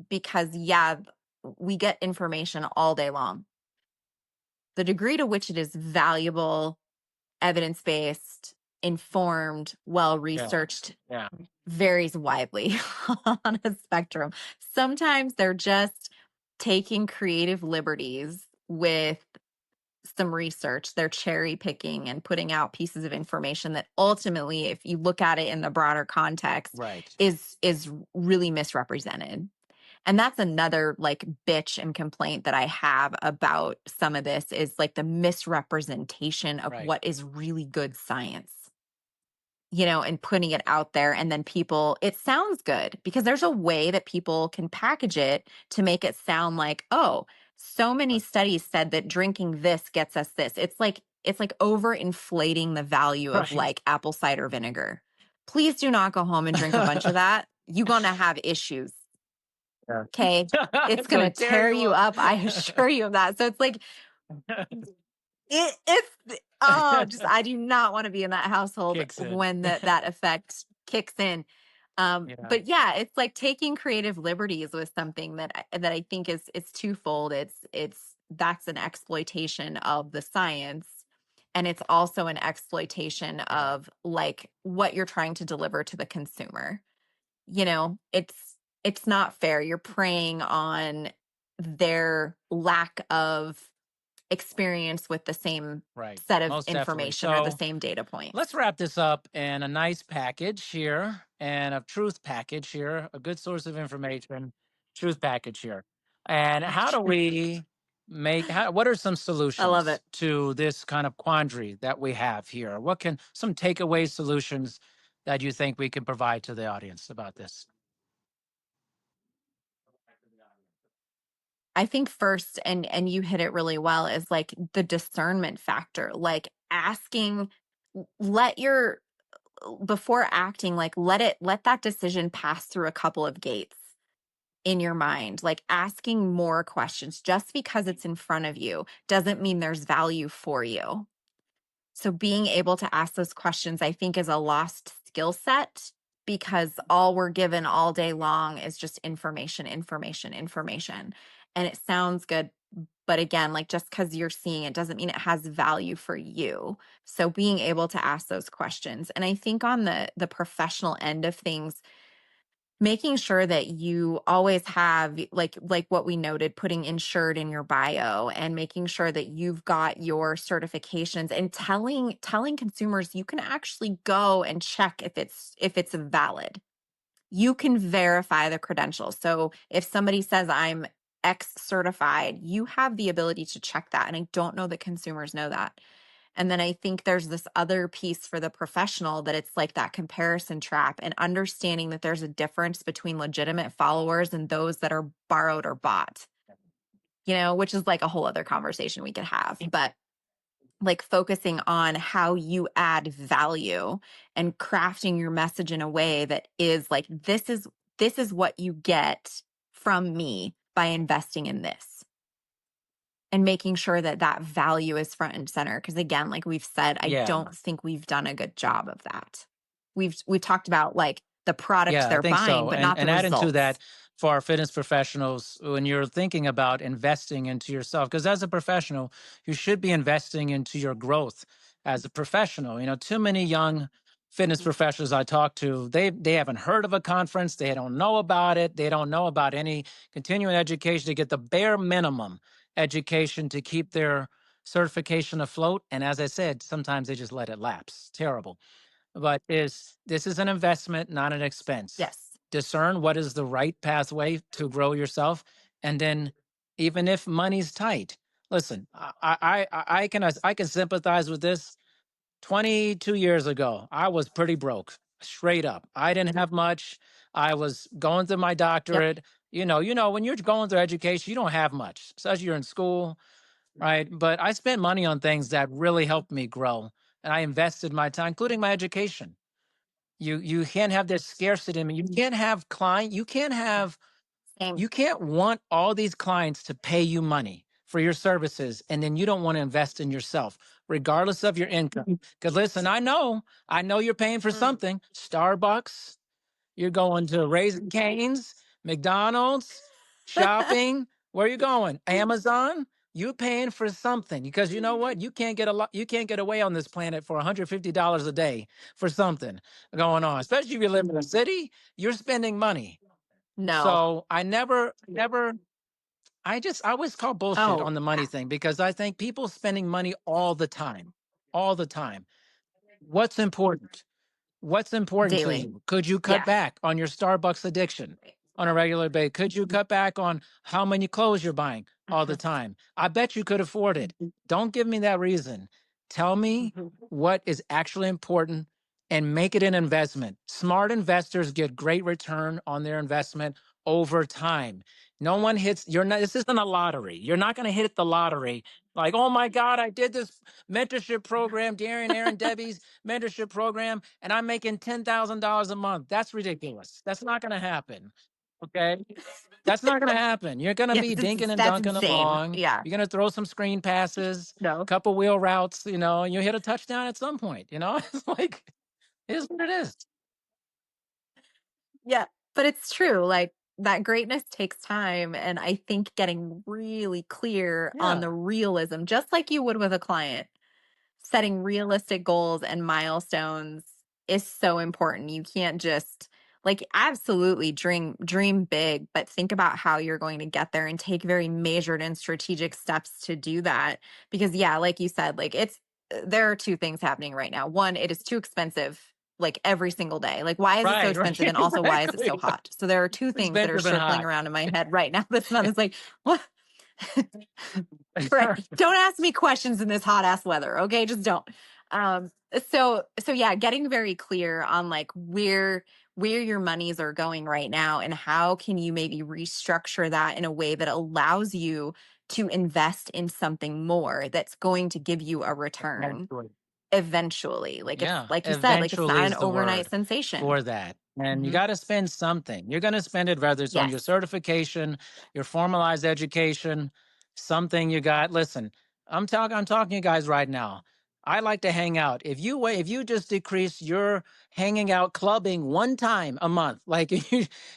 Because yeah, we get information all day long. The degree to which it is valuable, evidence based, informed, well Yeah. researched Yeah. varies widely on a spectrum. Sometimes they're just taking creative liberties with some research. They're cherry picking and putting out pieces of information that ultimately, if you look at it in the broader context, Right. is really misrepresented. And that's another like bitch and complaint that I have about some of this is like the misrepresentation of Right. what is really good science, and putting it out there. And then people, it sounds good because there's a way that people can package it to make it sound like, oh, so many studies said that drinking this gets us this. It's like overinflating the value of Right. like apple cider vinegar. Please do not go home and drink a bunch of that. You're going to have issues. Yeah. Okay. It's It's going gonna to tear tear you you up. up. I assure you of that. So it's like, it's oh, just I do not want to be in that household Kicks in. when that effect kicks in. Yeah. But yeah, it's like taking creative liberties with something that I think is it's twofold. It's that's an exploitation of the science, and it's also an exploitation Yeah. of like what you're trying to deliver to the consumer. It's not fair. You're preying on their lack of experience with the same Right. set of Most definitely. information or the So same data points. let's wrap this up in a nice package here and a truth package here, a good source of information, truth package here. And how do we what are some I love solutions it. to this kind of quandary that we have here? What can some takeaway solutions that you think we can provide to the audience about this? I think first, and you hit it really well, is like the discernment factor, like asking, let your before acting, like let that decision pass through a couple of gates in your mind, like asking more questions. Just because it's in front of you doesn't mean there's value for you. So being able to ask those questions, I think, is a lost skill set because all we're given all day long is just information, information, information. And it sounds good. But again, like just because you're seeing it doesn't mean it has value for you. So being able to ask those questions. And I think on the professional end of things, making sure that you always have like what we noted, putting insured in your bio and making sure that you've got your certifications and telling consumers you can actually go and check if it's valid. You can verify the credentials. So if somebody says I'm X certified, you have the ability to check that. And I don't know that consumers know that. And then I think there's this other piece for the professional that it's like that comparison trap and understanding that there's a difference between legitimate followers and those that are borrowed or bought, which is like a whole other conversation we could have. But like focusing on how you add value and crafting your message in a way that is like, this is what you get from me by investing in this. And making sure that that value is front and center. Because again, like we've said, I Yeah. don't think we've done a good job of that. We've talked about like the product Yeah, I they're think buying, so. but And not the and adding to results. that, for our fitness professionals, when you're thinking about investing into yourself, because as a professional, you should be investing into your growth as a professional. Too many young fitness professionals I talk to, they haven't heard of a conference, they don't know about it, they don't know about any continuing education to get the bare minimum education to keep their certification afloat. And as I said, sometimes they just let it lapse. Terrible. But this is an investment, not an expense. Yes. Discern what is the right pathway to grow yourself, and then even if money's tight, listen. I can sympathize with this. 22 years ago, I was pretty broke, straight up. I didn't have much. I was going through my Yep. doctorate. When you're going through education, you don't have much, especially you're in school, right? But I spent money on things that really helped me grow, and I invested my time, including my education. You can't have this scarcity. I mean, you can't have client. Same. You can't want all these clients to pay you money for your services, and then you don't want to invest in yourself, regardless of your income. Because listen, I know you're paying for Mm. something. Starbucks, you're going to Raising Cane's, McDonald's, shopping. Where are you going? Amazon. You're paying for something because you know what? You can't get a lot. You can't get away on this planet for $150 a day for something going on. Especially if you live in a city, you're spending money. No. So I never. I always call bullshit Oh, on the money thing because I think people spending money all the time. What's important? What's important to daily. you? Could you cut Yeah. back on your Starbucks addiction on a regular basis? Could you cut back on how many clothes you're buying all the Mhm. time? I bet you could afford it. Don't give me that reason. Tell me Mhm. what is actually important and make it an investment. Smart investors get great return on their investment over time. No one hits, you're not, this isn't a lottery. You're not going to hit the lottery like, oh my God, I did this mentorship program, Darian, Aaron, Debbie's mentorship program, and I'm making $10,000 a month. That's ridiculous. That's not going to happen. Okay. That's not going to happen. You're going to Yes, be dinking and that's dunking insane. along. Yeah. You're going to throw some screen passes, No. couple wheel routes, and you hit a touchdown at some point. It's like, it is what it is. Yeah. But it's true. Like that greatness takes time. And I think getting really clear on Yeah. the realism, just like you would with a client, setting realistic goals and milestones is so important. You can't just like absolutely dream big, but think about how you're going to get there and take very measured and strategic steps to do that. Because yeah, like you said, like there are two things happening right now. One, it is too expensive like every single day. Like why is it so Right. Right. expensive? And also why is it so Exactly. hot? So there are two things that are Expensive and circling hot. around in my head right now this month. It's like, what? Right. Don't ask me questions in this hot ass weather. Okay. Just don't. Um, so yeah, getting very clear on like where your monies are going right now and how can you maybe restructure that in a way that allows you to invest in something more that's going to give you a return Eventually. eventually. Like it's Yeah, like you said, like it's eventually not an is the overnight word sensation. for that. And you Hmm. got to spend something. You're going to spend it, whether it's on your Yes. certification, your formalized education, something you got. Listen, I'm talking to you guys right now. I like to hang out. If you just decrease your hanging out clubbing one time a month, like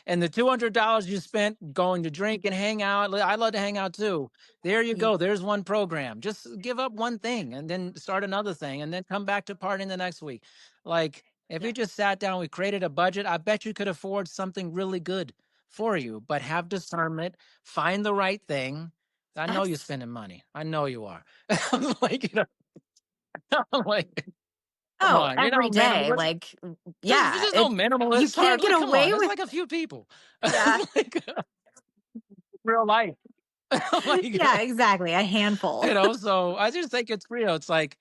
and the $200 you spent going to drink and hang out, I love to hang out too. There you Ye- go. There's one program. Just give up one thing and then start another thing and then come back to partying the next week. Like if Yeah. we just sat down, we created a budget, I bet you could afford something really good for you, but have discernment, find the right thing. I know you're Abs- spending money. I know you are. Like, I'm like, come oh, on, every day. minimalist. Like, There's yeah, just no it's you minimalist can't hard. get Like, come away on, it's with. like a few people. Yeah. Like real life. Like, Yeah, exactly. A handful. so I just think it's real. It's like,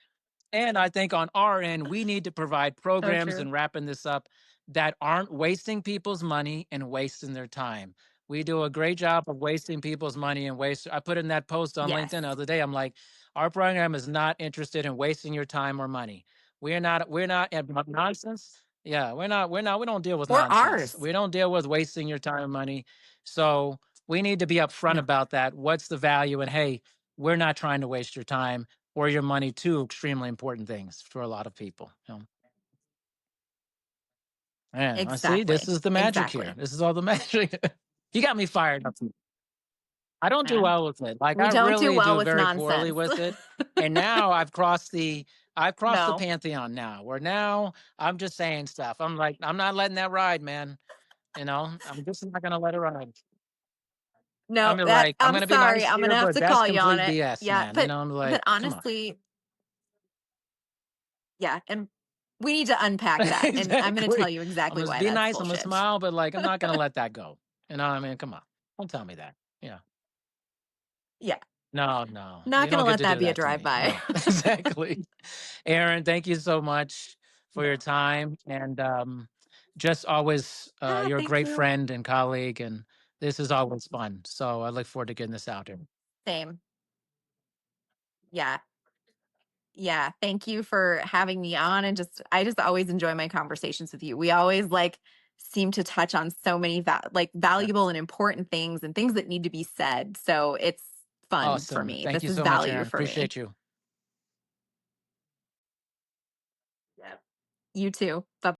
and I think on our end, we need to provide So programs true. and wrapping this up that aren't wasting people's money and wasting their time. We do a great job of wasting people's money and waste. I put in that post on Yes. LinkedIn the other day. I'm like, our program is not interested in wasting your time or money. We're not at nonsense. Yeah, we don't deal with Or nonsense. ours. We don't deal with wasting your time and money. So we need to be upfront No. about that. What's the value? And hey, we're not trying to waste your time or your money, two extremely important things for a lot of people. Yeah, I see. This Exactly. is the magic here. Exactly. This is all the magic. You got me fired up. I don't do Yeah. well with it. Like We I don't do really well do with very poorly nonsense. with it. And now I've crossed the No. pantheon now. Where now I'm just saying stuff. I'm like, I'm not letting that ride, man. I'm just not gonna let it ride. No, I'm that like, I'm I'm gonna be sorry. nice I'm gonna here, have but to that's call you on complete it. BS, Yeah, man. but I'm but like, come on. honestly, yeah, and we need to unpack that. And I'm gonna tell Exactly. you I'm exactly gonna why be that's nice. I'm gonna bullshit. smile, but like, I'm not gonna let that go. Come on. Don't tell me that. Yeah. Yeah. No, no, Not you don't gonna get let to that do be a that to drive me. by. No, exactly. Aaron, thank you so much for your No. time. And just always, Ah, you're a thank great you. friend and colleague. And this is always fun. So I look forward to getting this out here. Same. Yeah. Yeah. Thank you for having me on, and I just always enjoy my conversations with you. We always like seem to touch on so many Yeah. valuable and important things and things that need to be said. So it's fun for Awesome. me. Thank This you is so much, value Aaron. for me. Appreciate you. Yeah. You too. Bye.